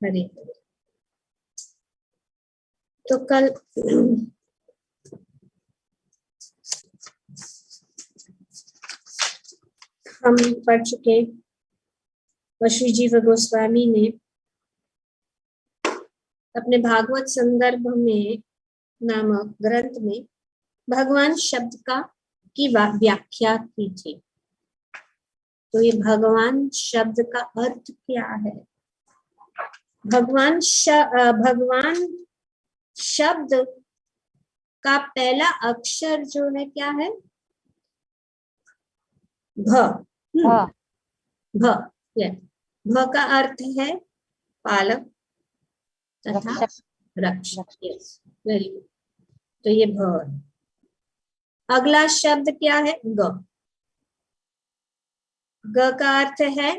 हरे हरे। तो कल हम पढ़ चुके श्री जीव गोस्वामी ने अपने भागवत संदर्भ में नामक ग्रंथ में भगवान शब्द की व्याख्या की थी। तो ये भगवान शब्द का अर्थ क्या है? भगवान शब्द का पहला अक्षर जो है क्या है? भ। भ। भ का अर्थ है पालक तथा रक्षक। Yes, very good. तो ये भ। अगला शब्द क्या है? ग। ग का अर्थ है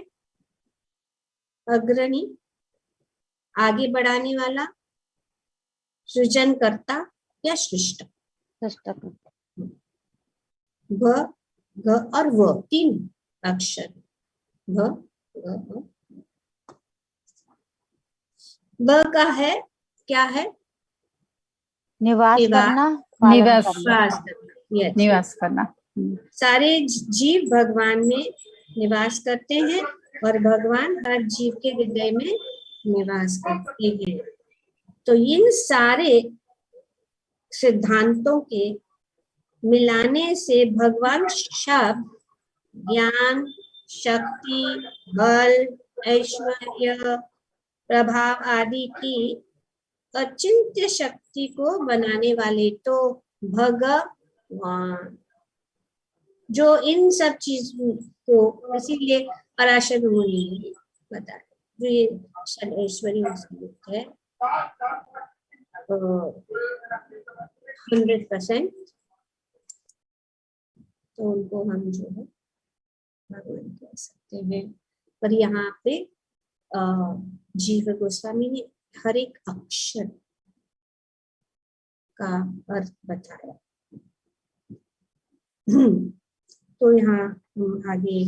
अग्रणी, आगे बढ़ाने वाला, सृजनकर्ता या सृष्ट। भ, ग और व, तीन अक्षर। भ, ग, ब का है क्या है? निवास करना, निवास करना। सारे जीव भगवान में निवास करते हैं और भगवान हर जीव के हृदय में निवास करते हैं। तो इन सारे सिद्धांतों के मिलाने से भगवान शब्द ज्ञान, शक्ति, बल, ऐश्वर्य, प्रभाव आदि की अचिंत्य शक्ति को बनाने वाले तो भगवान, जो इन सब चीजों को, इसीलिए पराशर मुनि ने बताया, जो ये ऐश्वर्य है 100%, तो उनको हम जो है भगवान कह सकते हैं। पर यहाँ पे जीव गोस्वामी ने हर एक अक्षर का अर्थ बताया। तो यहाँ हम आगे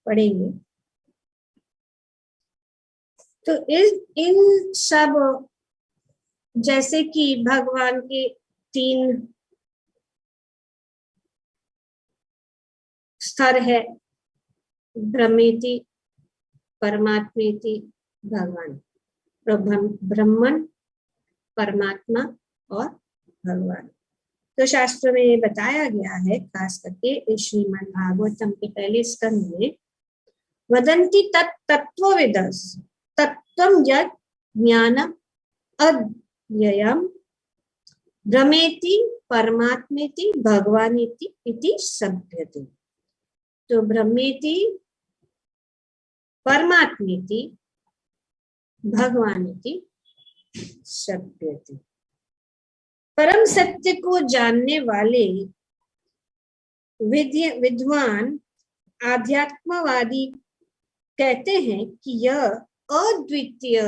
पढ़ेंगे। तो इन सब, जैसे कि भगवान के 3 स्तर है, ब्रह्मेति, परमात्मेति, भगवान, ब्रह्मन, परमात्मा और भगवान। तो शास्त्र में बताया गया है, खास करके श्रीमद् भागवतम के पहले स्कंद में, वदन्ति तत्त्वविदस् तत्त्वं यत् ज्ञानम् अव्ययम् ब्रह्मेति परमात्मेति भगवानेति इति सभ्यते। तो ब्रह्मेति परमात्मेति भगवानेति सभ्यते। परम सत्य को जानने वाले विद्वान आध्यात्मवादी कहते हैं कि यह अद्वितीय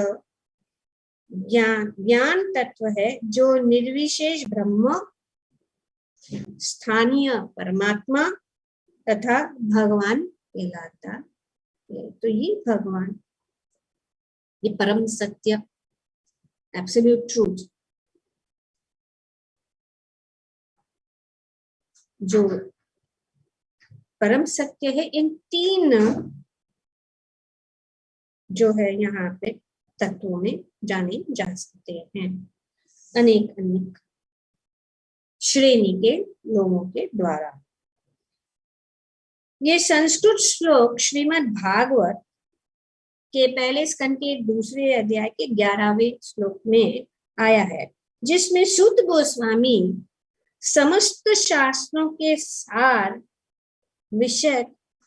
ज्ञान तत्व है जो निर्विशेष ब्रह्म, स्थानीय परमात्मा तथा भगवान कहलाता है। तो ये भगवान, ये परम सत्य, एब्सोल्यूट ट्रूथ, जो परम सत्य है, इन 3 जो है यहाँ पे तत्वों में जाने जा सकते हैं, अनेक श्रेणी के लोगों के द्वारा। ये संस्कृत श्लोक श्रीमद् भागवत के पहले स्कंद के 2 अध्याय के 11वें श्लोक में आया है, जिसमें सूत गोस्वामी समस्त शास्त्रों के सार विषय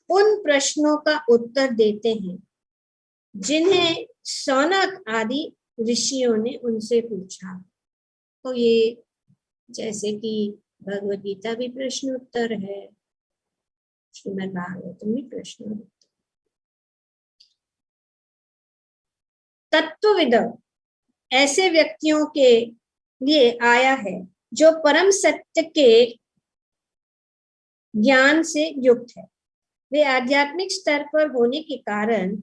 उन प्रश्नों का उत्तर देते हैं जिन्हें सौनक आदि ऋषियों ने उनसे पूछा। तो ये जैसे कि भगवद गीता भी प्रश्न उत्तर है, श्रीमद् भागवतम भी प्रश्न उत्तर। तत्वविद ऐसे व्यक्तियों के लिए आया है जो परम सत्य के ज्ञान से युक्त है। वे आध्यात्मिक स्तर पर होने के कारण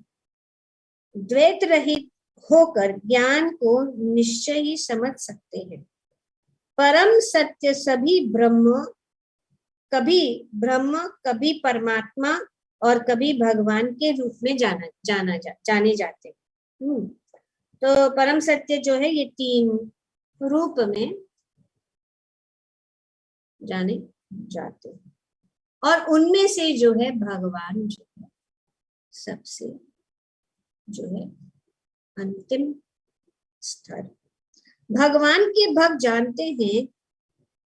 द्वैत रहित होकर ज्ञान को निश्चय ही समझ सकते हैं। परम सत्य सभी ब्रह्म कभी परमात्मा और कभी भगवान के रूप में जाने जाते हैं। तो परम सत्य जो है ये 3 रूप में जाने जाते हैं, और उनमें से जो है भगवान जो है सबसे जो है अंतिम स्तर। भगवान के भक्त जानते हैं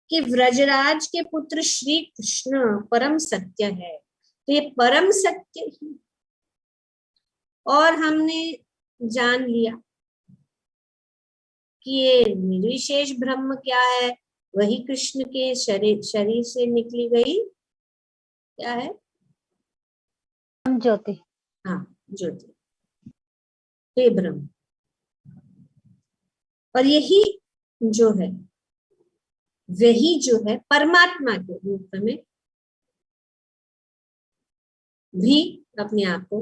कि व्रजराज के पुत्र श्री कृष्ण परम सत्य है। तो ये परम सत्य ही, और हमने जान लिया कि ये निर्विशेष ब्रह्म क्या है, वही कृष्ण के शरीर से निकली गई क्या है, ज्योति। हाँ, ज्योति, तो ये ब्रह्म, और यही जो है वही जो है परमात्मा के रूप में भी अपने आप को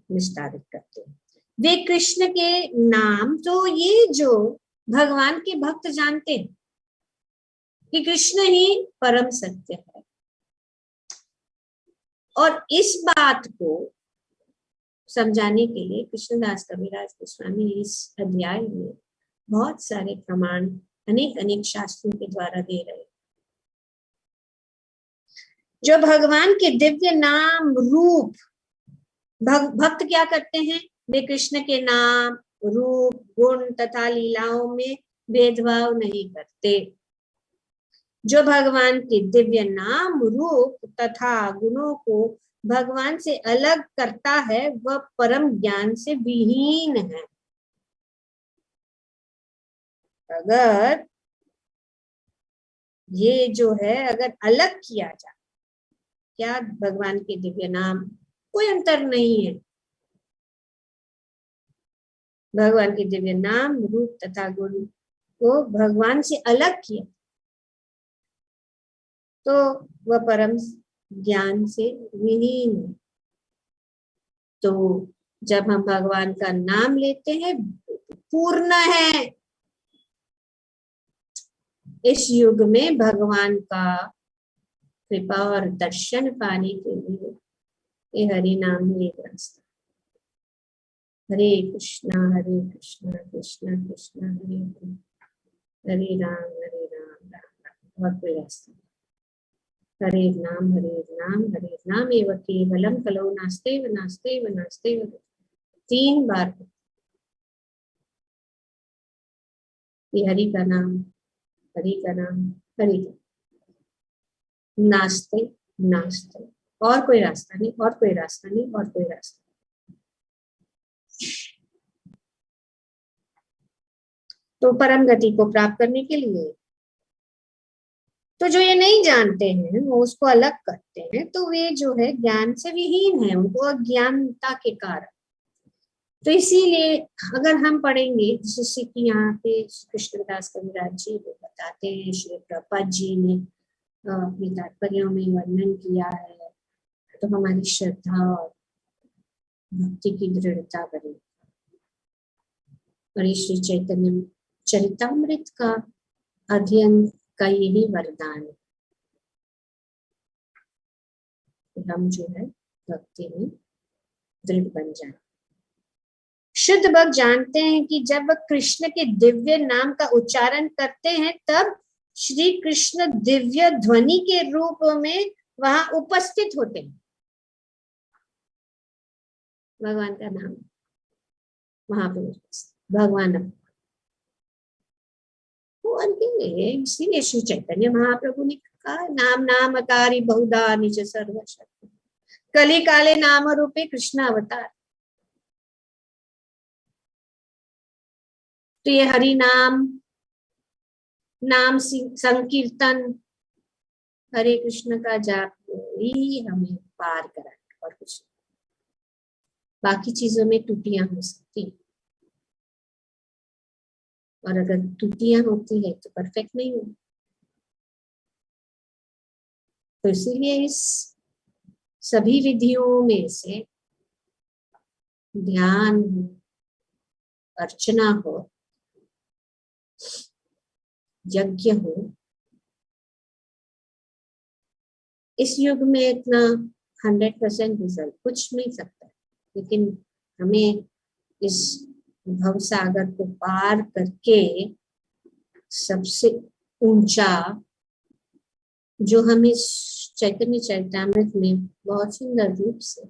विस्तारित करते हैं। वे कृष्ण के नाम, तो ये जो भगवान के भक्त जानते हैं कि कृष्ण ही परम सत्य है, और इस बात को समझाने के लिए कृष्णदास कविराज गोस्वामी इस अध्याय में बहुत सारे प्रमाण अनेक शास्त्रों के द्वारा दे रहे हैं। जो भगवान के दिव्य नाम रूप, भक्त क्या करते हैं, वे कृष्ण के नाम रूप गुण तथा लीलाओं में भेदभाव नहीं करते। जो भगवान के दिव्य नाम रूप तथा गुणों को भगवान से अलग करता है वह परम ज्ञान से विहीन है। अगर ये जो है अगर अलग किया जाए, क्या भगवान के दिव्य नाम, कोई अंतर नहीं है, भगवान के दिव्य नाम रूप तथा गुण को भगवान से अलग किया तो वह परम ज्ञान से विहीन है। तो जब हम भगवान का नाम लेते हैं, पूर्ण है। इस युग में भगवान का कृपा और दर्शन पाने के लिए ये हरि नाम ही एक रास्ता। हरे कृष्णा कृष्ण कृष्ण हरे हरे, हरे राम राम राम। और कोई रास्ता, हरे नाम एवं केवलम कलो नास्तेव नास्तेव नास्तेव। 3 बार ये हरि का नाम, हरि का नाम, हरि का नास्ते नास्ते, और कोई रास्ता नहीं, और कोई रास्ता नहीं, और कोई रास्ता। तो परम गति को प्राप्त करने के लिए, तो जो ये नहीं जानते हैं वो उसको अलग करते हैं, तो वे जो है ज्ञान से विहीन है, उनको अज्ञानता के कारण। तो इसीलिए अगर हम पढ़ेंगे, जिससे कि यहाँ पे कृष्णदास कविराज जी वो बताते हैं, श्री प्रभुपाद जी ने अपने तात्पर्यों में वर्णन किया है, तो हमारी श्रद्धा और भक्ति की दृढ़ता बढ़ेगी। और श्री चैतन्य चरितामृत का अध्ययन का यही वरदान है, हम जो है भक्ति में दृढ़ बन जाए। शुद्ध भक्त जानते हैं कि जब वह कृष्ण के दिव्य नाम का उच्चारण करते हैं तब श्री कृष्ण दिव्य ध्वनि के रूप में वहां उपस्थित होते हैं। भगवान का नाम वहां पर भगवान इसीलिए श्री चैतन्य महाप्रभु ने कहा, नाम नामकारी बहुधा निज सर्वशक्ति, कली काले नाम रूपे कृष्ण अवतार। तो ये हरि नाम संकीर्तन, हरे कृष्ण का जाप ही हमें पार कराए, और कुछ बाकी चीजों में त्रुटियां हो सकती हैं, और अगर त्रुटियां होती है तो परफेक्ट नहीं हो। तो इसीलिए इस सभी विधियों में से ध्यान हो, अर्चना हो, यज्ञ हो, इस युग में इतना 100% रिजल्ट कुछ नहीं सकता, लेकिन हमें इस भव सागर को पार करके सबसे ऊंचा, जो हमें चैतन्य चरितामृत में बहुत सुंदर रूप से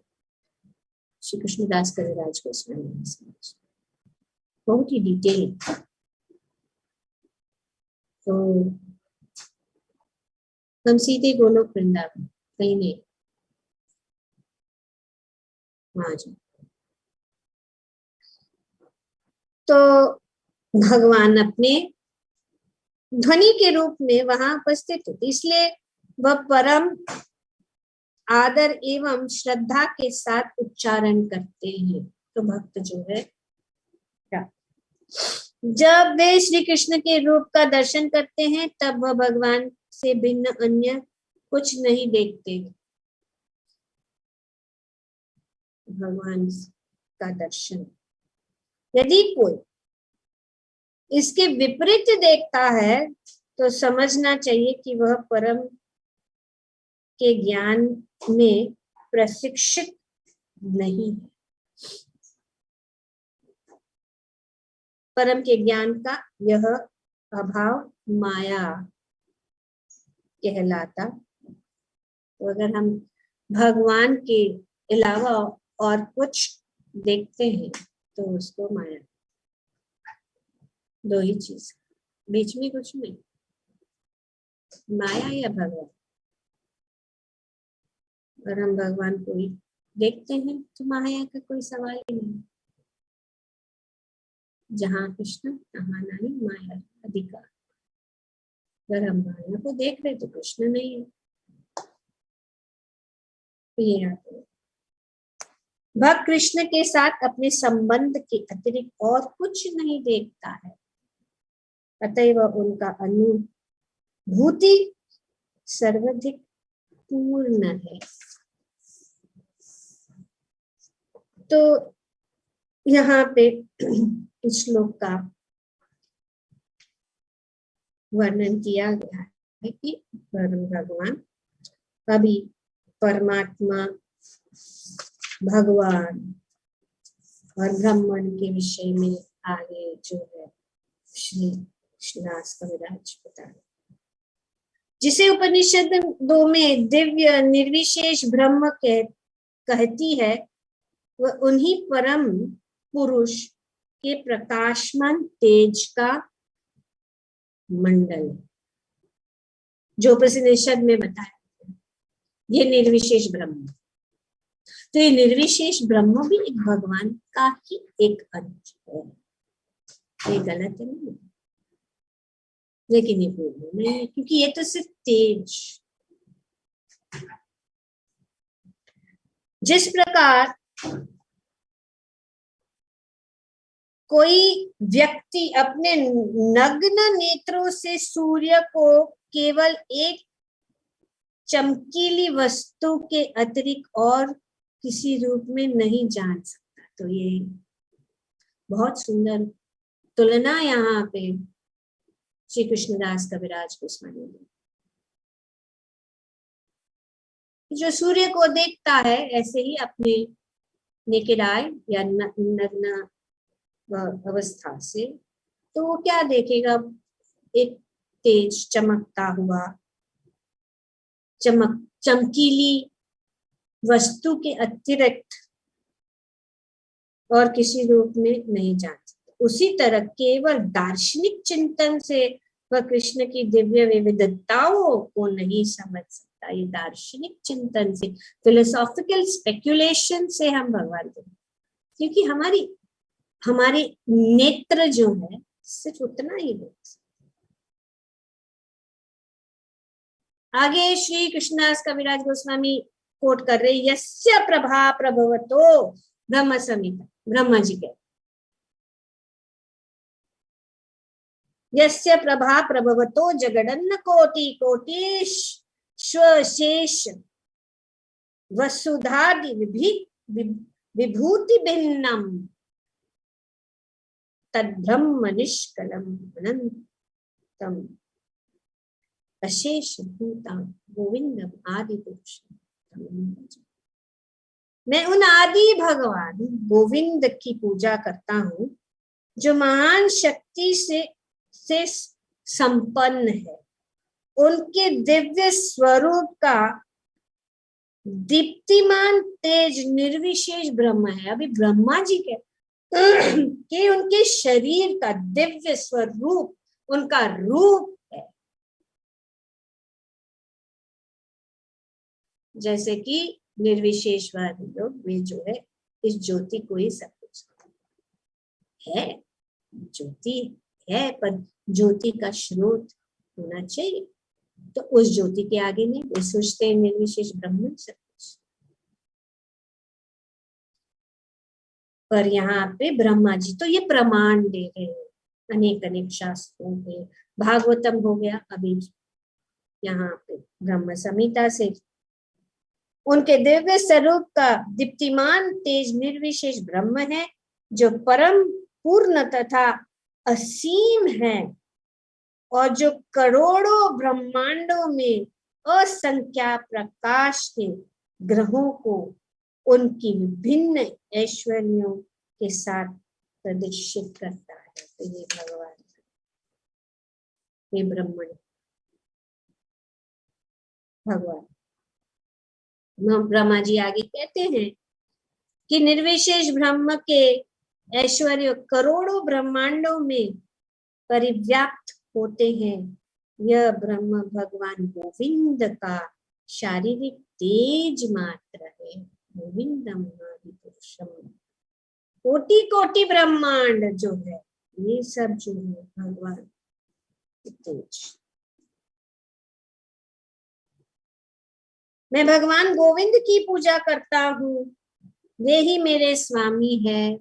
श्री कृष्णदास कविराज गोस्वामी ने समझा, बहुत ही डिटेल। तो हम सीधे गोलोक वृंदावन, कहीं नहीं, वहां जाओ। तो भगवान अपने ध्वनि के रूप में वहां उपस्थित होते, इसलिए वह परम आदर एवं श्रद्धा के साथ उच्चारण करते हैं। तो भक्त जो है, जब वे श्री कृष्ण के रूप का दर्शन करते हैं तब वह भगवान से भिन्न अन्य कुछ नहीं देखते। भगवान का दर्शन, यदि कोई इसके विपरीत देखता है तो समझना चाहिए कि वह परम के ज्ञान में प्रशिक्षित नहीं है। परम के ज्ञान का यह अभाव माया कहलाता। तो अगर हम भगवान के अलावा और कुछ देखते हैं तो उसको माया, दो ही चीज, बीच में कुछ नहीं, माया या भगवान। और हम भगवान को ही देखते हैं तो माया का कोई सवाल ही नहीं। जहाँ कृष्ण तहाँ नहीं माया अधिकार। अगर हम माया को देख रहे तो कृष्ण नहीं है। तो ये याद है, भक्त कृष्ण के साथ अपने संबंध के अतिरिक्त और कुछ नहीं देखता है, अतएव उनका अनुभूति सर्वाधिक पूर्ण है। तो यहाँ पे इस श्लोक का वर्णन किया गया है कि परम भगवान, अभी परमात्मा भगवान और ब्राह्मण के विषय में आगे जो है श्री कृष्णदास कविराज बता रहे, जिसे उपनिषद 2 में दिव्य निर्विशेष ब्रह्म कहती है, वह उन्हीं परम पुरुष के प्रकाशमान तेज का मंडल, जो उपनिषद में बताया ये निर्विशेष ब्रह्म। तो ये निर्विशेष ब्रह्म भी एक भगवान का ही एक अंश है। ये गलत नहीं, लेकिन ये पूर्ण नहीं है, क्योंकि ये तो सिर्फ तेज। जिस प्रकार कोई व्यक्ति अपने नग्न नेत्रों से सूर्य को केवल एक चमकीली वस्तु के अतिरिक्त और किसी रूप में नहीं जान सकता, तो ये बहुत सुंदर तुलना यहाँ पे श्री कृष्णदास कविराज गोस्वामी ने। जो सूर्य को देखता है ऐसे ही अपने नेकेड आई या नग्न अवस्था से, तो वो क्या देखेगा, एक तेज चमकता हुआ चमकीली वस्तु के अतिरिक्त और किसी रूप में नहीं जान सकता। उसी तरह केवल दार्शनिक चिंतन से वह कृष्ण की दिव्य विविधताओं को नहीं समझ सकता। ये दार्शनिक चिंतन से, फिलोसॉफिकल स्पेक्यूलेशन से हम भगवान को, क्योंकि हमारे नेत्र जो है सिर्फ उतना ही देख सकते। आगे श्री कृष्णदास कविराज गोस्वामी कोट कर रहे, यस्य प्रभा प्रभवतो ब्रह्म संहिता, ब्रह्मा जी के, यस्य प्रभा प्रभवतो जगदन्न कोटि कोटिश शेष वसुधादि विभूति भिन्नम तद्ब्रह्म निष्कलम अनंतम अशेष भूता गोविंदम आदि पुरुषम। मैं उन आदि भगवान गोविंद की पूजा करता हूँ जो महान शक्ति से संपन्न है। उनके दिव्य स्वरूप का दीप्तिमान तेज निर्विशेष ब्रह्म है। अभी ब्रह्मा जी के कि उनके शरीर का दिव्य स्वरूप उनका रूप है। जैसे कि निर्विशेषवादी लोग वे जो है इस ज्योति को ही सब कुछ है, ज्योति है, पर ज्योति का स्रोत होना चाहिए। तो उस ज्योति के आगे नहीं, वे सोचते हैं निर्विशेष ब्रह्म सब कुछ। पर यहाँ पे ब्रह्मा जी तो ये प्रमाण दे रहे हैं अनेक अनेक शास्त्रों पे। भागवतम हो गया, अभी यहाँ पे ब्रह्म संहिता से उनके दिव्य स्वरूप का दीप्तिमान तेज निर्विशेष ब्रह्म है जो परम पूर्ण तथा असीम है और जो करोड़ों ब्रह्मांडों में असंख्या प्रकाश के ग्रहों को उनकी विभिन्न ऐश्वर्यों के साथ प्रदर्शित करता है। तो ये भगवान, ये ब्रह्मण भगवान। ब्रह्मा जी आगे कहते हैं कि निर्विशेष ब्रह्म के ऐश्वर्य करोड़ों ब्रह्मांडों में परिव्याप्त होते हैं। यह ब्रह्म भगवान गोविंद का शारीरिक तेज मात्र है। गोविंदम आदि पुरुषम। कोटि कोटि ब्रह्मांड जो है ये सब जो है भगवान तेज। मैं भगवान गोविंद की पूजा करता हूँ, वे ही मेरे स्वामी है।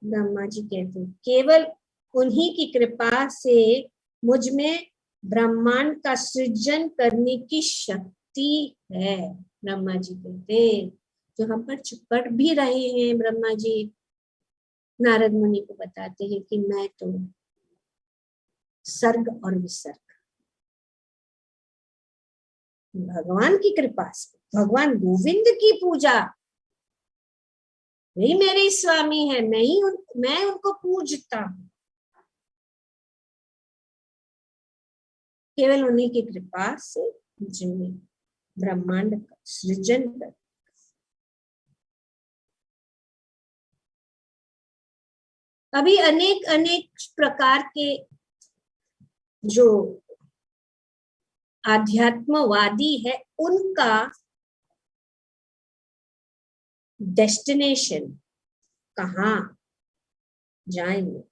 ब्रह्मा जी कहते हैं केवल उन्हीं की कृपा से मुझ में ब्रह्मांड का सृजन करने की शक्ति है। ब्रह्मा जी कहते जो हम पर पढ़ भी रहे हैं, ब्रह्मा जी नारद मुनि को बताते हैं कि मैं तो सर्ग और विसर्ग भगवान की कृपा से, भगवान गोविंद की पूजा, वही मेरे स्वामी है, मैं उनको पूजता हूँ। केवल उन्हीं की कृपा से जिनमें ब्रह्मांड का सृजन कर। अभी अनेक अनेक प्रकार के जो आध्यात्मवादी है उनका डेस्टिनेशन कहाँ जाएंगे।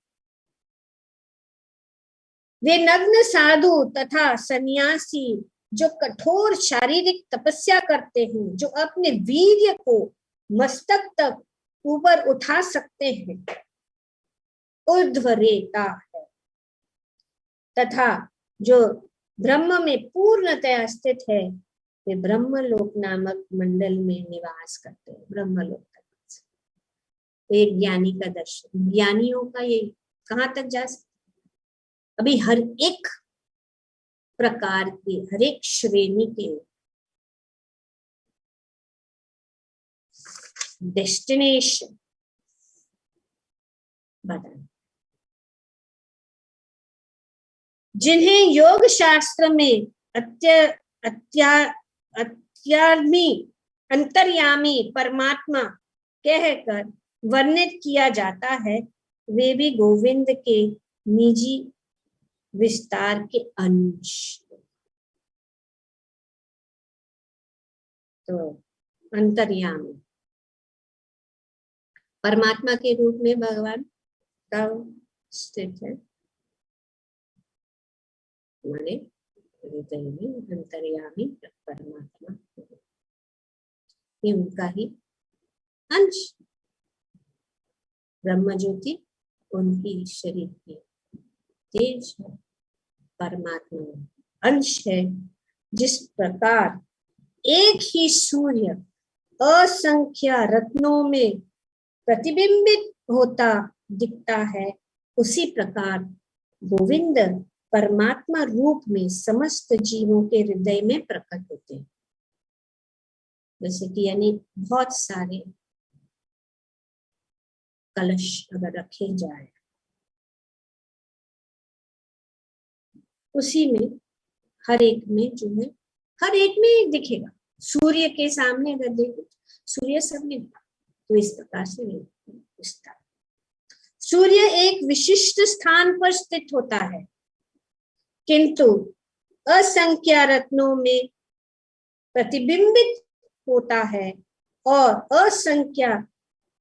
वे नग्न साधु तथा सन्यासी जो कठोर शारीरिक तपस्या करते हैं, जो अपने वीर्य को मस्तक तक ऊपर उठा सकते हैं, ऊर्ध्वरेता है, तथा जो ब्रह्म में पूर्णतया स्थित है, वे ब्रह्मलोक नामक मंडल में निवास करते हैं। ब्रह्मलोक तक एक ज्ञानी का दर्शन, ज्ञानियों का ये कहाँ तक जा सकते। अभी हर एक प्रकार के, हर एक श्रेणी के डेस्टिनेशन बताएं। जिन्हें योग शास्त्र में अंतर्यामी परमात्मा कहकर वर्णित किया जाता है, वे भी गोविंद के निजी विस्तार के अंश। तो अंतर्यामी परमात्मा के रूप में भगवान का स्थित है, हमारे हृदय में अंतर्यामी परमात्मा, ये उनका ही अंश। ब्रह्म ज्योति उनकी शरीर की तेज है, परमात्मा अंश है। जिस प्रकार एक ही सूर्य असंख्य रत्नों में प्रतिबिंबित होता दिखता है, उसी प्रकार गोविंद परमात्मा रूप में समस्त जीवों के हृदय में प्रकट होते हैं। जैसे कि यानी बहुत सारे कलश अगर रखे जाए, उसी में हर एक में जो है, हर एक में दिखेगा। सूर्य के सामने अगर देखो, सूर्य सब में तो इस प्रकार से नहीं दिखता। सूर्य एक विशिष्ट स्थान पर स्थित होता है, किंतु असंख्य रत्नों में प्रतिबिंबित होता है और असंख्य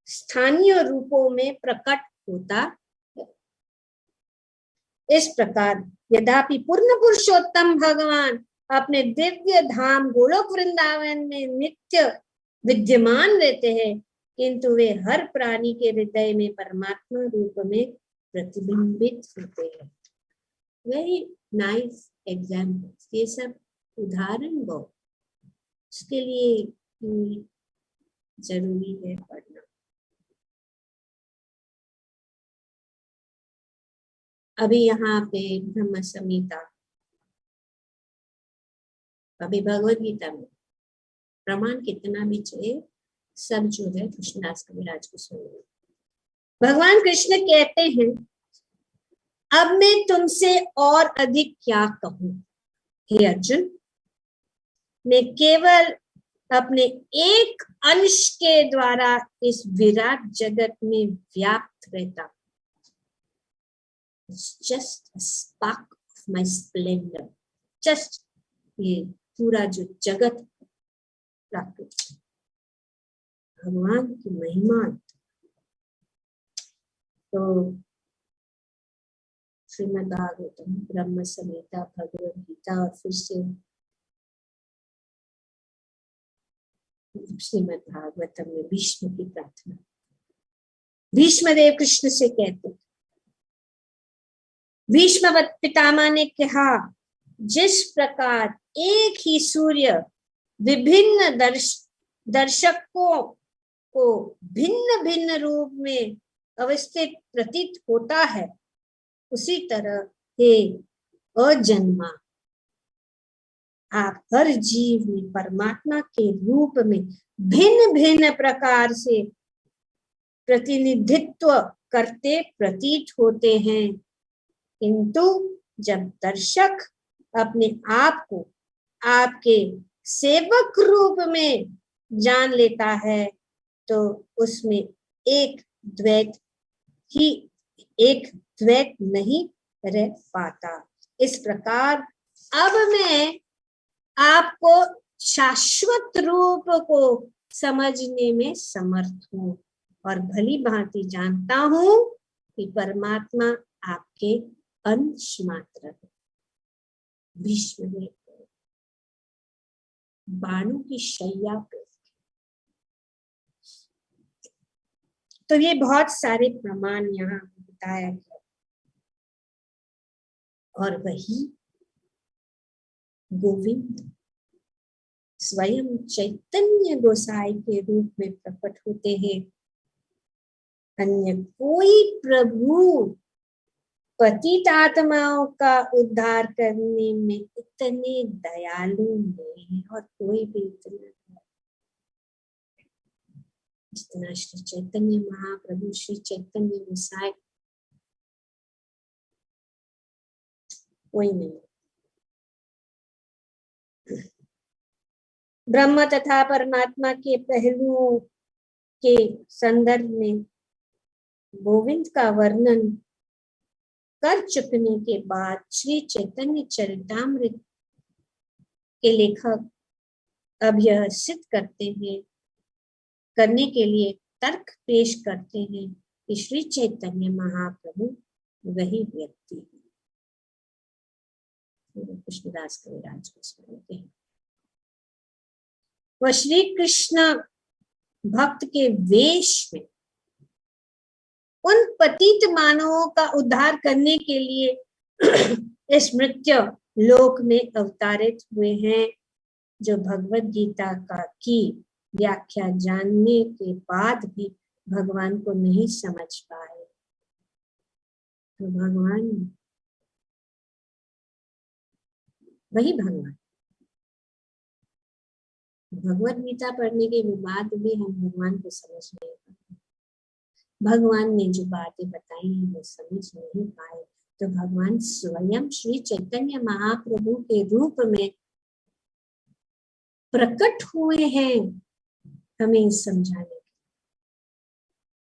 स्थानीय रूपों में प्रकट होता है। इस प्रकार यद्यपि पूर्ण पुरुषोत्तम भगवान अपने दिव्य धाम गोलोक वृंदावन में नित्य विद्यमान रहते हैं, किंतु वे हर प्राणी के हृदय में परमात्मा रूप में प्रतिबिंबित होते हैं। वेरी नाइस एग्जाम्पल्स, ये सब उदाहरण दो, उसके लिए जरूरी है पढ़ना। अभी यहाँ पे ब्रह्म संहिता, अभी भगवद गीता में प्रमाण कितना भी चाहिए, सब जो है कृष्णदास कविराज को सुनिए। भगवान कृष्ण कहते हैं, अब मैं तुमसे और अधिक क्या कहूं हे अर्जुन, मैं केवल अपने एक अंश के द्वारा इस विराट जगत में व्याप्त रहता। It's just a spark of my splendor. Just ये पूरा जो जगत प्राकृतिक भगवान की महिमा। तो श्रीमद् भागवतम, ब्रह्म संहिता, भगवद गीता और फिर से श्रीमद् भागवतम में भीष्म की प्रार्थना। भीष्म देव कृष्ण से कहते, भीष्म पितामह ने कहा, जिस प्रकार एक ही सूर्य विभिन्न दर्शकों को भिन्न भिन्न रूप में अवस्थित प्रतीत होता है, उसी तरह हे अजन्मा, आप हर जीव में परमात्मा के रूप में भिन्न भिन्न प्रकार से प्रतिनिधित्व करते प्रतीत होते हैं, किंतु जब दर्शक अपने आप को आपके सेवक रूप में जान लेता है, तो उसमें एक द्वैत नहीं रह पाता। इस प्रकार अब मैं आपको शाश्वत रूप को समझने में समर्थ हूँ और भली भांति जानता हूँ कि परमात्मा आपके अंश मात्र है। भीष्म ने बाणों की शैया पे, तो ये बहुत सारे प्रमाण यहाँ बताया गया। और वही गोविंद स्वयं चैतन्य गोसाई के रूप में प्रकट होते हैं। अन्य कोई प्रभु पतित आत्माओं का उद्धार करने में इतने दयालु नहीं है, और कोई भी जितना श्री चैतन्य महाप्रभु, श्री चैतन्य गोसाई, कोई नहीं। ब्रह्म तथा परमात्मा के पहलुओं के संदर्भ में गोविंद का वर्णन कर चुकने के बाद श्री चैतन्य चरितामृत के लेखक अब यह सिद्ध करने के लिए तर्क पेश करते हैं कि श्री चैतन्य महाप्रभु वही व्यक्ति है। कृष्णदास कविराज को सुनते हैं। वह श्री कृष्ण भक्त के वेश में उन पतित मानवों का उद्धार करने के लिए इस मृत्यु लोक में अवतारित हुए हैं, जो भगवद गीता की व्याख्या जानने के बाद भी भगवान को नहीं समझ पाए तो भगवान वही भगवान। भगवत गीता पढ़ने के बाद भी हम भगवान को समझ नहीं पाए, भगवान ने जो बातें बताई हैं वो समझ नहीं पाए तो भगवान स्वयं श्री चैतन्य महाप्रभु के रूप में प्रकट हुए हैं हमें समझाने के।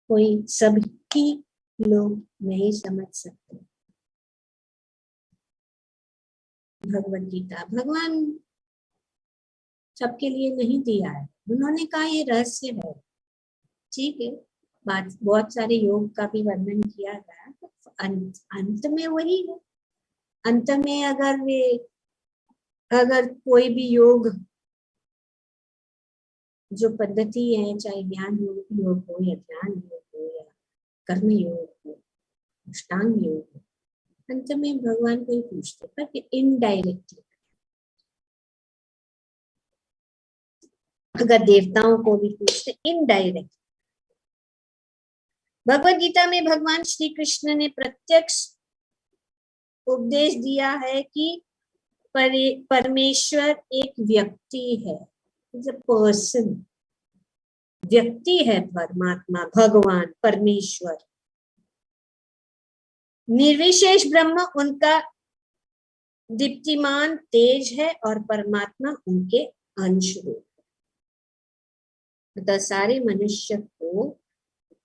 कोई सभी लोग नहीं समझ सकते भगवत गीता। भगवान सबके लिए नहीं दिया है, उन्होंने कहा ये रहस्य है, ठीक है। बात बहुत सारे योग का भी वर्णन किया गया, तो अंत में वही है। अंत में अगर कोई भी योग जो पद्धति है, चाहे ज्ञान योग हो या ध्यान योग हो या कर्म योग हो, अष्टांग योग हो, अंत में भगवान को ही पूछते, पर इनडायरेक्टली। अगर देवताओं को भी पूछते इनडायरेक्ट। भगवत गीता में भगवान श्री कृष्ण ने प्रत्यक्ष उपदेश दिया है कि परमेश्वर एक व्यक्ति है, पर्सन, व्यक्ति है परमात्मा, भगवान परमेश्वर। निर्विशेष ब्रह्म उनका दीप्तिमान तेज है और परमात्मा उनके अंश रूप। अतः सारे मनुष्य को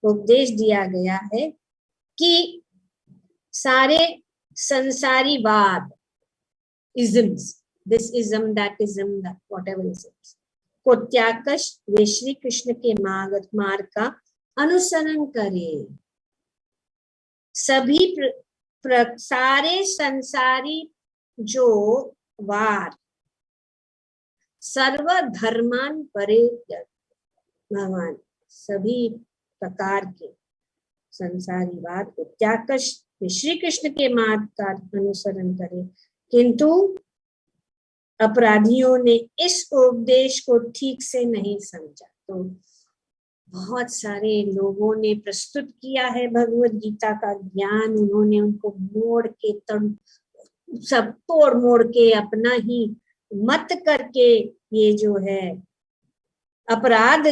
उपदेश दिया गया है कि सारे संसारीवाद, isms, this ism, that ism, that whatever isms को त्याग कर वे श्री कृष्ण के मार्ग का अनुसरण करें। सभी सारे संसारी जो वार सर्वधर्मान परे, भगवान सभी प्रकार के संसारीवाद को त्याग कर श्री कृष्ण के मार्ग का अनुसरण करें। किंतु अपराधियों ने इस उपदेश को ठीक से नहीं समझा। तो बहुत सारे लोगों ने प्रस्तुत किया है भगवत गीता का ज्ञान, उन्होंने उनको मोड़ के सब तोड़ मोड़ के अपना ही मत करके ये जो है अपराध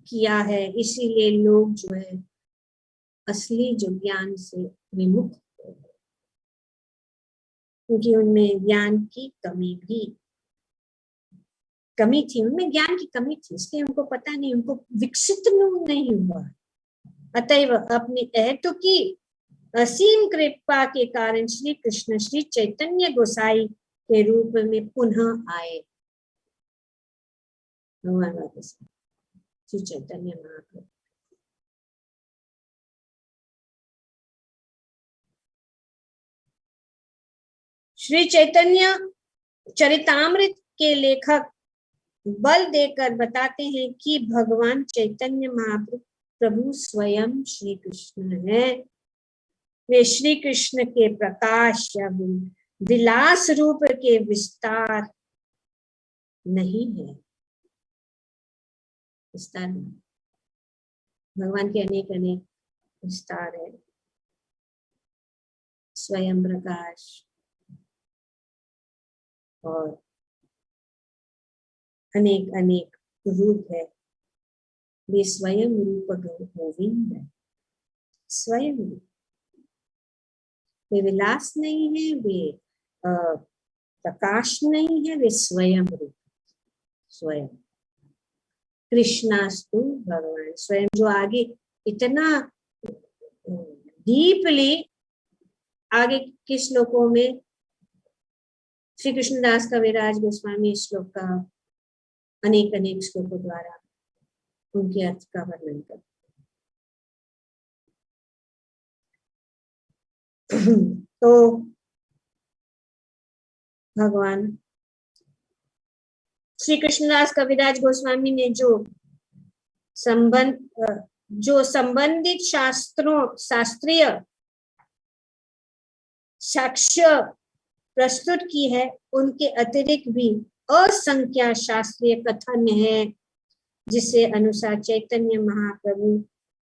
किया है। इसीलिए लोग जो है असली जो ज्ञान से विमुख हो गए, क्योंकि उनमें ज्ञान की कमी थी, उनमें ज्ञान की कमी थी, इसलिए उनको पता नहीं, उनको विकसित नहीं हुआ। अतएव अपनी अहेतु की असीम कृपा के कारण श्री कृष्ण श्री चैतन्य गोसाई के रूप में पुनः आए। श्री चैतन्य महाप्रभु श्री चैतन्य चरितामृत के लेखक बल देकर बताते हैं कि भगवान चैतन्य महाप्रभु स्वयं श्री कृष्ण है। वे श्री कृष्ण के प्रकाश या विलास रूप के विस्तार नहीं है। विस्तार नहीं, भगवान के अनेक विस्तार है, स्वयं प्रकाश और अनेक रूप है। वे स्वयं रूप गोविंद है, स्वयं रूप। वे विलास नहीं है, वे प्रकाश नहीं है, वे स्वयं रूप, स्वयं कृष्णास्तु भगवान स्वयं। जो आगे इतना डीपली आगे के श्लोकों में श्री कृष्णदास कविराज गोस्वामी श्लोक का अनेक श्लोकों द्वारा उनके अर्थ का वर्णन करते। तो भगवान श्री कृष्णदास कविराज गोस्वामी ने जो संबंधित शास्त्रीय साक्ष्य प्रस्तुत की है, उनके अतिरिक्त भी असंख्य शास्त्रीय कथन है जिससे अनुसार चैतन्य महाप्रभु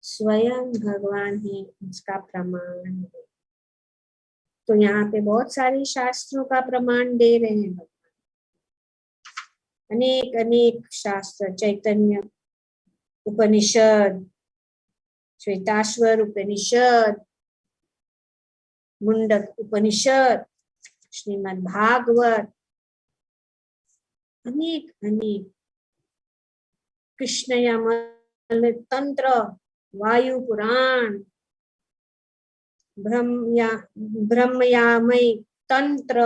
स्वयं भगवान ही उसका प्रमाण है। तो यहाँ पे बहुत सारे शास्त्रों का प्रमाण दे रहे हैं भगवान, अनेक अनेक शास्त्र, चैतन्य उपनिषद, श्वेताश्वर उपनिषद, मुंडक उपनिषद, श्रीमद् भागवत, अनेक अनेक, कृष्ण यमल तंत्र, वायु पुराण, ब्रह्मयामय तंत्र,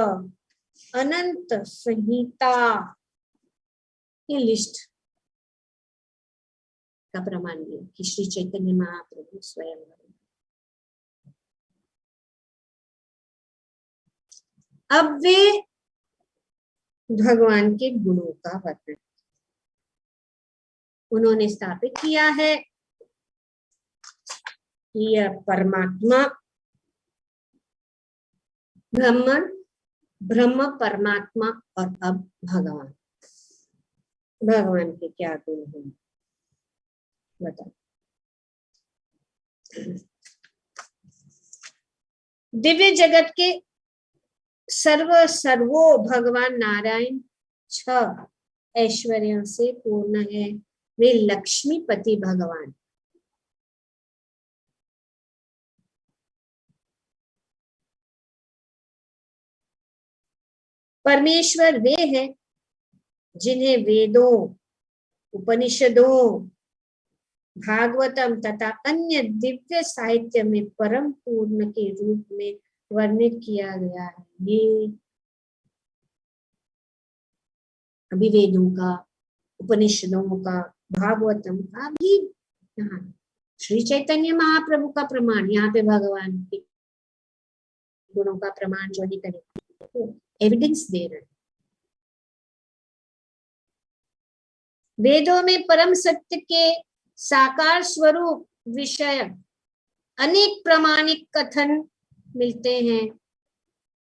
अनंत संहिता, ये लिस्ट का प्रमाण दिया कि श्री चैतन्य महाप्रभु स्वयं। अब वे भगवान के गुणों का वर्णन उन्होंने स्थापित किया है कि यह परमात्मा ब्रह्म परमात्मा और अब भगवान, भगवान के क्या गुण हैं बता। दिव्य जगत के सर्वो भगवान नारायण 6 ऐश्वर्यों से पूर्ण है। वे लक्ष्मीपति भगवान, परमेश्वर वे हैं जिन्हें वेदों, उपनिषदों, भागवतम तथा अन्य दिव्य साहित्य में परम पूर्ण के रूप में वर्णित किया गया है। ये अभी वेदों का, उपनिषदों का, भागवतम का भी यहाँ श्री चैतन्य महाप्रभु का प्रमाण, यहाँ पे भगवान के गुणों का प्रमाण जो नहीं करेंगे एविडेंस दे रहे हैं। वेदों में परम सत्य के साकार स्वरूप विषय अनेक प्रामाणिक कथन मिलते हैं।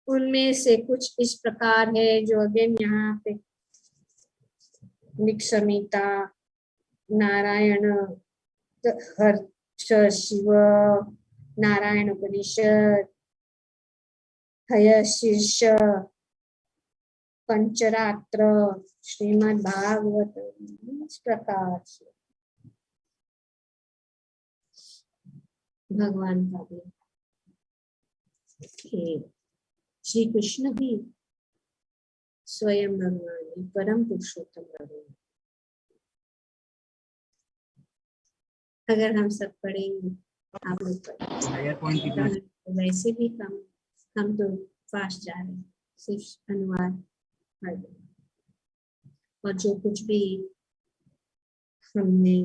उनमें से कुछ इस प्रकार है, जो अगेन यहाँ पे निक्षमिता, नारायण हर्ष शिव, नारायण उपनिषद, हयशीर्ष, पंचरात्र, श्रीमद् भागवत, इस प्रकार से भगवान का भी श्री कृष्ण ही स्वयं भगवान है, परम पुरुषोत्तम भगवान। अगर हम सब पढ़ेंगे, आप लोग पढ़ेंगे, तो वैसे भी हम तो फास्ट जा रहे हैं, सिर्फ अनुवाद और जो कुछ भी हमने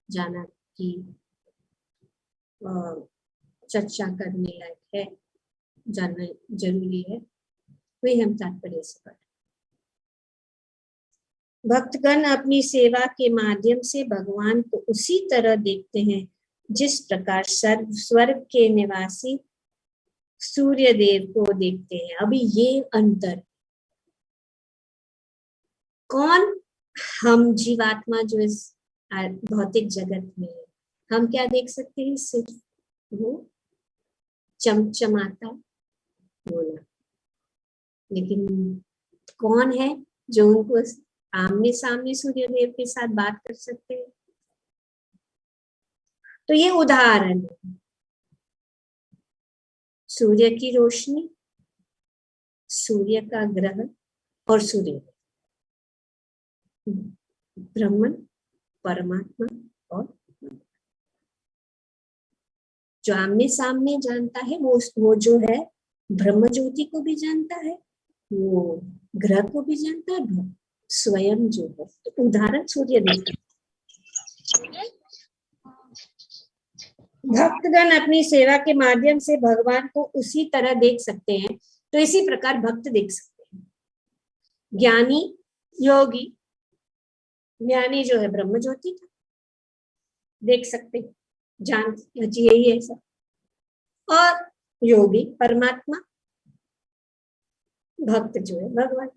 जाना कि चर्चा करने लायक है, जानना जरूरी है, वही हम तात्पर्य से पढ़ें। भक्तगण अपनी सेवा के माध्यम से भगवान को उसी तरह देखते हैं जिस प्रकार स्वर्ग के निवासी सूर्य देव को देखते हैं। अभी ये अंतर, कौन हम जीवात्मा जो इस भौतिक जगत में है, हम क्या देख सकते हैं? सिर्फ वो चमचमाता बोला, लेकिन कौन है जो उनको आमने सामने सूर्य देव के साथ बात कर सकते हैं? तो ये उदाहरण है, सूर्य की रोशनी, सूर्य का ग्रह और सूर्य, ब्रह्मन, परमात्मा और जो आमने सामने जानता है वो जो है ब्रह्म ज्योति को भी जानता है, वो ग्रह को भी जानता है, स्वयं जो है। तो उदाहरण सूर्य देव। भक्तगण अपनी सेवा के माध्यम से भगवान को उसी तरह देख सकते हैं, तो इसी प्रकार भक्त देख सकते हैं। ज्ञानी योगी, ज्ञानी जो है ब्रह्म ज्योति का देख सकते, जान यही है सब, और योगी परमात्मा, भक्त जो है भगवान।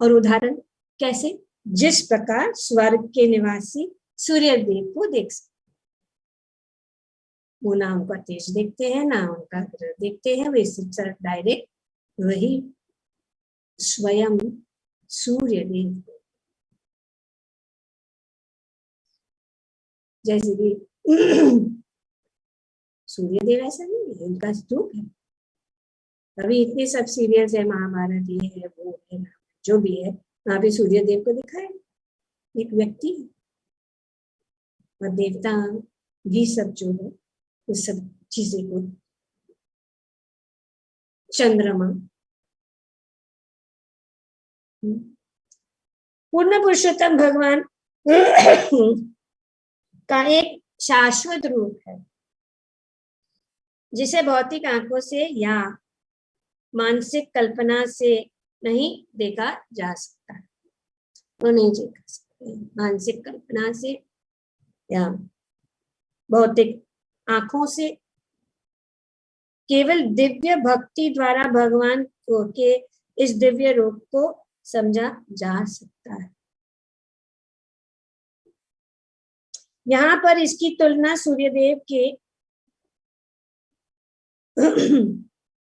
और उदाहरण कैसे? जिस प्रकार स्वर्ग के निवासी सूर्य देव को देख सकते, वो ना उनका तेज देखते हैं ना उनका ग्रह देखते हैं, वे सिर्फ डायरेक्ट वही स्वयं सूर्य देव को, जैसे कि सूर्य देव ऐसा नहीं है, इनका रूप है। अभी इतने सब सीरियल्स है, महाभारत ये है वो है, जो भी है, वहां पे सूर्य देव को दिखाया, एक व्यक्ति है। और देवता भी सब जो है उस सब चीजें को, चंद्रमा, पूर्ण पुरुषोत्तम भगवान का एक शाश्वत रूप है, जिसे भौतिक आंखों से या मानसिक कल्पना से नहीं देखा जा सकता, वो नहीं देखा सकते मानसिक कल्पना से या भौतिक आंखों से। केवल दिव्य भक्ति द्वारा भगवान को के इस दिव्य रूप को समझा जा सकता है। यहाँ पर इसकी तुलना सूर्यदेव के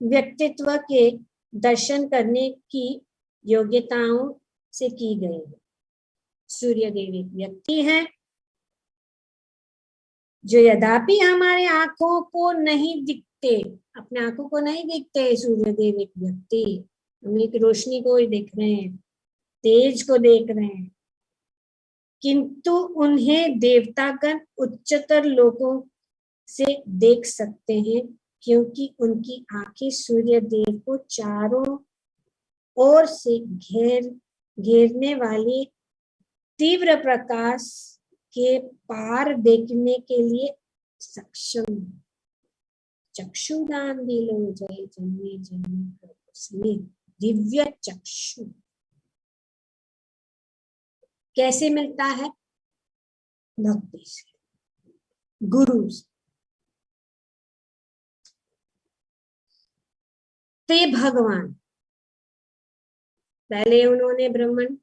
व्यक्तित्व के दर्शन करने की योग्यताओं से की गई है। सूर्यदेव एक व्यक्ति है जो यद्यपि हमारे आंखों को नहीं दिखते, अपने आंखों को नहीं दिखते, सूर्यदेव एक व्यक्ति, हम एक रोशनी को ही देख रहे हैं, तेज को देख रहे हैं, किंतु उन्हें देवतागण उच्चतर लोकों से देख सकते हैं, क्योंकि उनकी आंखें सूर्य देव को चारों ओर से घेरने वाले तीव्र प्रकाश के पार देखने के लिए सक्षम। चक्षुदान दिलो जय जन्मे जन्मे दिव्य चक्षु कैसे मिलता है? भक्ति से, गुरु से। ते भगवान, पहले उन्होंने ब्रह्मन,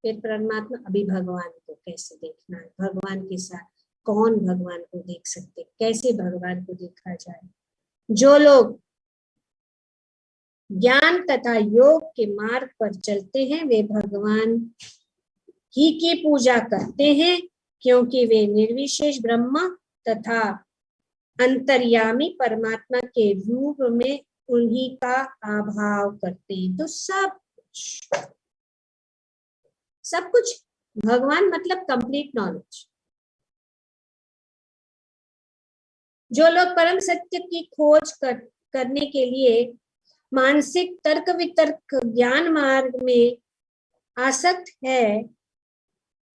फिर परमात्मा, अभी भगवान को कैसे देखना है, भगवान के साथ कौन भगवान को देख सकते, कैसे भगवान को देखा जाए। जो लोग ज्ञान तथा योग के मार्ग पर चलते हैं वे भगवान ही की पूजा करते हैं, क्योंकि वे निर्विशेष ब्रह्म तथा अंतर्यामी परमात्मा के रूप में उन्हीं का अभाव करते हैं। तो सब कुछ भगवान मतलब कंप्लीट नॉलेज। जो लोग परम सत्य की खोज करने के लिए मानसिक तर्क वितर्क ज्ञान मार्ग में आसक्त है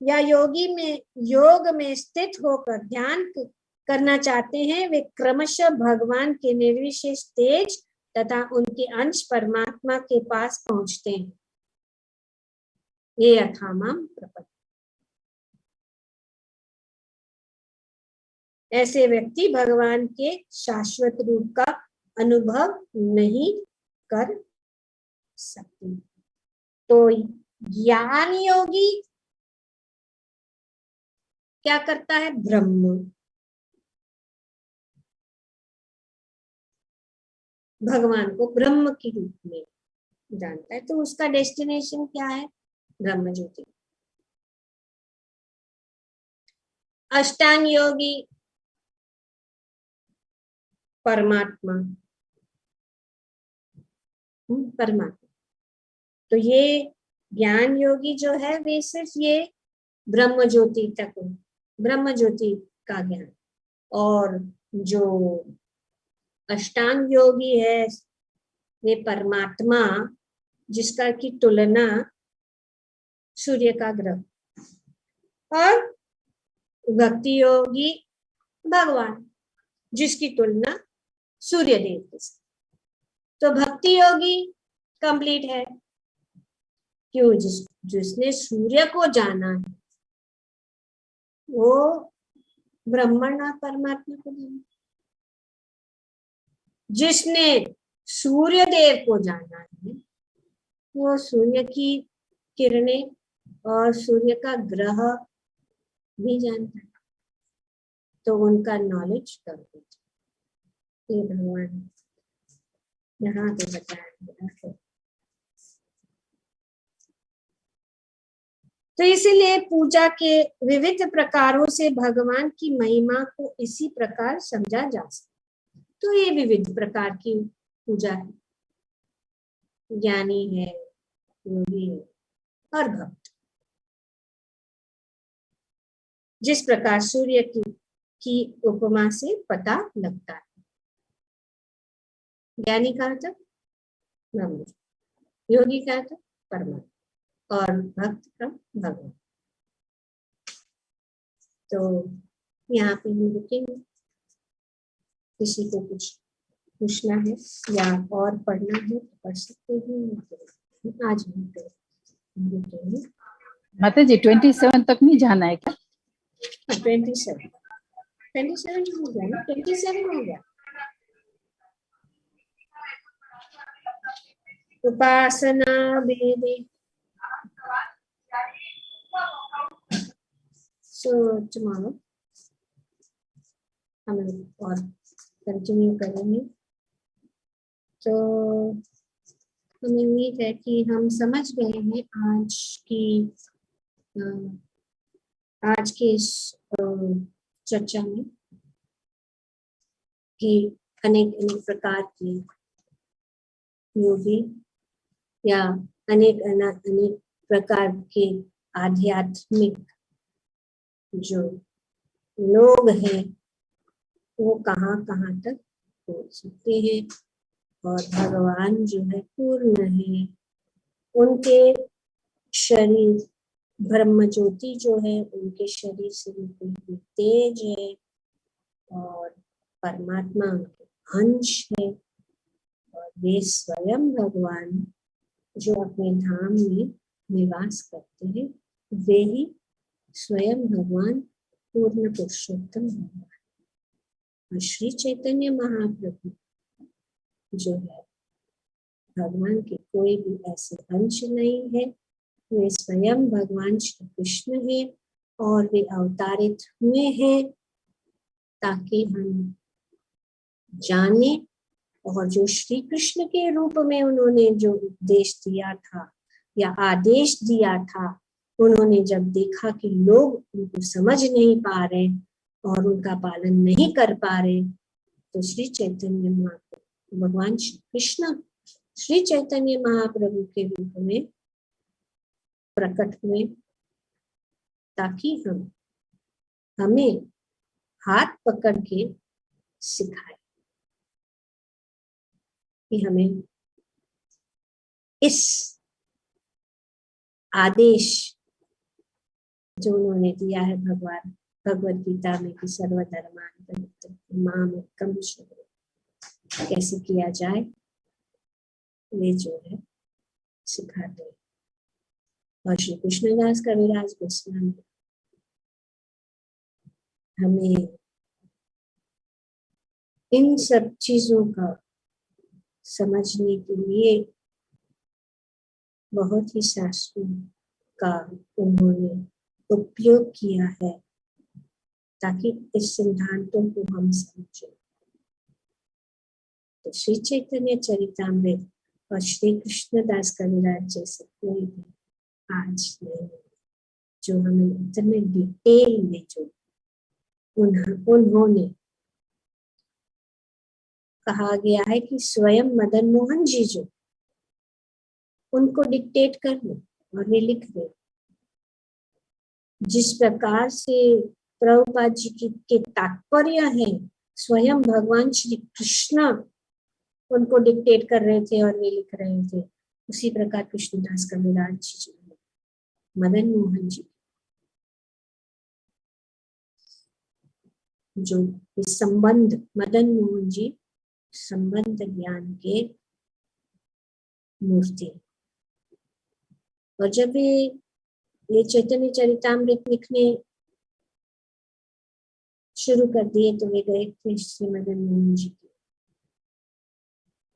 या योग में स्थित होकर ध्यान करना चाहते हैं, वे क्रमशः भगवान के निर्विशेष तेज तथा उनके अंश परमात्मा के पास पहुंचते हैं। ये अथामाम प्रपत्ति। ऐसे व्यक्ति भगवान के शाश्वत रूप का अनुभव नहीं कर सकते। तो ज्ञान योगी क्या करता है? ब्रह्म, भगवान को ब्रह्म के रूप में जानता है, तो उसका डेस्टिनेशन क्या है? ब्रह्म ज्योति। अष्टांग योगी परमात्मा, परमात्मा। तो ये ज्ञान योगी जो है वे सिर्फ ये ब्रह्म ज्योति तक, ब्रह्म ज्योति का ज्ञान। और जो अष्टांग योगी है वे परमात्मा, जिसका की तुलना सूर्य का ग्रह, और भक्ति योगी भगवान, जिसकी तुलना सूर्य देव के साथ। तो भक्ति योगी कंप्लीट है, क्यों? जिसने सूर्य को जाना है वो ब्रह्मण और परमात्मा को जाना। जिसने सूर्य देव को जाना है वो सूर्य की किरणें और सूर्य का ग्रह भी जानता है, तो उनका नॉलेज कर दीजिए। ये भगवान यहाँ पे बताया गया है। तो इसीलिए पूजा के विविध प्रकारों से भगवान की महिमा को इसी प्रकार समझा जा सकता। तो ये विविध प्रकार की पूजा है, ज्ञानी है, योगी है और भक्त। जिस प्रकार सूर्य की उपमा से पता लगता है, ज्ञानी का अर्थ ब्रह्म, योगी का अर्थ परमात्मा और भक्त का भगवान। तो यहाँ पे हम रुकेंगे। किसी को कुछ पूछना है या और पढ़ना है तो पढ़ सकते हैं। आज हम रुकेंगे। माता जी 27 तक नहीं जाना है क्या? 27 हो गया ना, 27 हो गया। उपासना वेदे। So tomorrow हम लोग और कंटिन्यू करेंगे। तो हमें उम्मीद है कि हम समझ गए हैं आज की इस चर्चा में कि अनेक अनेक प्रकार के योगी या अनेक प्रकार के आध्यात्मिक जो लोग हैं वो कहाँ कहाँ तक पहुंच सकते हैं, और भगवान जो है पूर्ण है, उनके शरीर ब्रह्म ज्योति जो है उनके शरीर से बिल्कुल तेज है, और परमात्मा उनके अंश है, और वे स्वयं भगवान जो अपने धाम में निवास करते हैं, वे ही स्वयं भगवान पूर्ण पुरुषोत्तम भगवान। और श्री चैतन्य महाप्रभु जो है भगवान के कोई भी ऐसे अंश नहीं है, वे स्वयं भगवान श्री कृष्ण है, और वे अवतारित हुए हैं ताकि हम जाने, और जो श्री कृष्ण के रूप में उन्होंने जो उपदेश दिया था या आदेश दिया था, उन्होंने जब देखा कि लोग उनको समझ नहीं पा रहे और उनका पालन नहीं कर पा रहे, तो श्री चैतन्य महाप्रभु भगवान श्री कृष्ण श्री चैतन्य महाप्रभु के रूप में प्रकट हुए ताकि हमें हाथ पकड़ के सिखाए कि हमें इस आदेश जो उन्होंने दिया है भगवान भगवद गीता में कि सर्वधर्मान मामेकं शरणं कैसे किया जाए, वे जो है सिखाते हैं। और श्री कृष्णदास कविराज गोस्वामी हमें इन सब चीजों का समझने के लिए बहुत ही शास्त्रों का उन्होंने उपयोग किया है ताकि इस सिद्धांतों को हम समझें। तो श्री चैतन्य चरितामृत और श्री कृष्णदास कविराज जैसे कोई भी आज नहीं जो हमें इतने डिटेल में जो उन्होंने कहा गया है कि स्वयं मदन मोहन जी जो उनको डिक्टेट कर लो और वे लिख दे। जिस प्रकार से प्रभुपाद जी के तात्पर्य है, स्वयं भगवान श्री कृष्ण उनको डिक्टेट कर रहे थे और वे लिख रहे थे, उसी प्रकार कृष्णदास कविराज जी जो है मदन मोहन जी जो इस संबंध मदन मोहन जी संबंध ज्ञान के मूर्ति। और जब ये चैतन्य चरितामृत लिखने शुरू कर दिए तो वे गए थे श्री मदन मोहन जी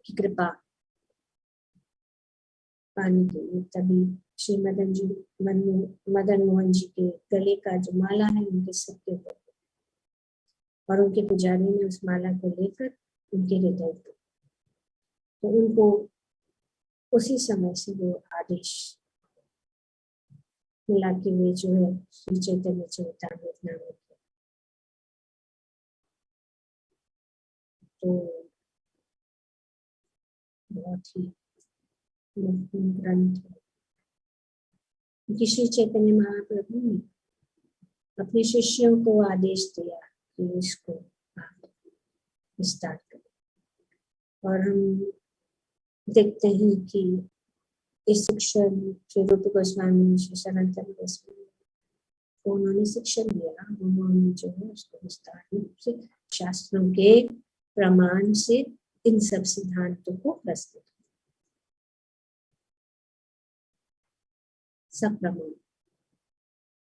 की कृपा पाने के लिए, तभी श्री मदन मोहन जी के गले का जो माला है उनके सिर के ऊपर, और उनके पुजारी ने उस माला को लेकर उनके हृदय पर, तो उनको उसी समय से वो आदेश मिला कि वे जो है श्री चैतन्य चरितामृत नाम है। तो बहुत ही महत्वपूर्ण ग्रंथ है, क्योंकि श्री चैतन्य महाप्रभु ने अपने शिष्यों को आदेश दिया कि इसको आप विस्तार करें। और हम देखते हैं कि इस शिक्षण श्री रूप गोस्वामी, श्री सनातन गोस्वामी को उन्होंने शिक्षण दिया, उन्होंने जो है उसको विस्तार रूप से शास्त्रों के प्रमाण से इन सब सिद्धांतों को प्रस्तुत, सब प्रमाण,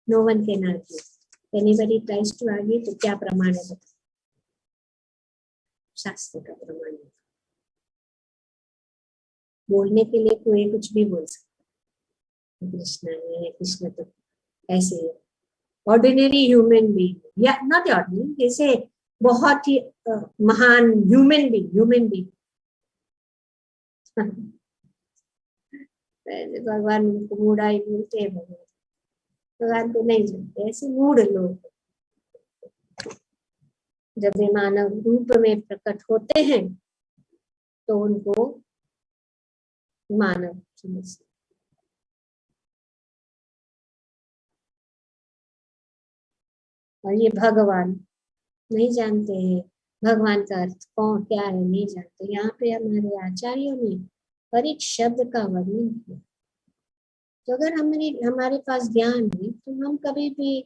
no one can argue, anybody tries to argue तो क्या प्रमाण है बता, शास्त्र का प्रमाण है। बोलने के लिए कोई कुछ भी बोल सकता, कृष्ण है, कृष्ण तो ऐसे ऑर्डिनरी ह्यूमन बीइंग, या नॉट ऑर्डिनरी, जैसे बहुत ही महान ह्यूमन बीइंग भगवान उनको मूढ़ा ही बोलते हैं, भगवान को नहीं जानते, ऐसे मूढ़ लोग जब वे मानव रूप में प्रकट होते हैं तो उनको मानव समझते, और ये भगवान नहीं जानते हैं, भगवान का अर्थ कौन क्या है नहीं जानते। यहाँ पे हमारे आचार्यों ने हर एक शब्द का वर्णन किया, तो अगर हमारे पास ज्ञान है तो हम कभी भी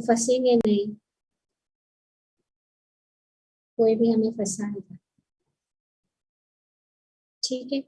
फंसेंगे नहीं, कोई भी हमें फंसाएगा। ठीक है।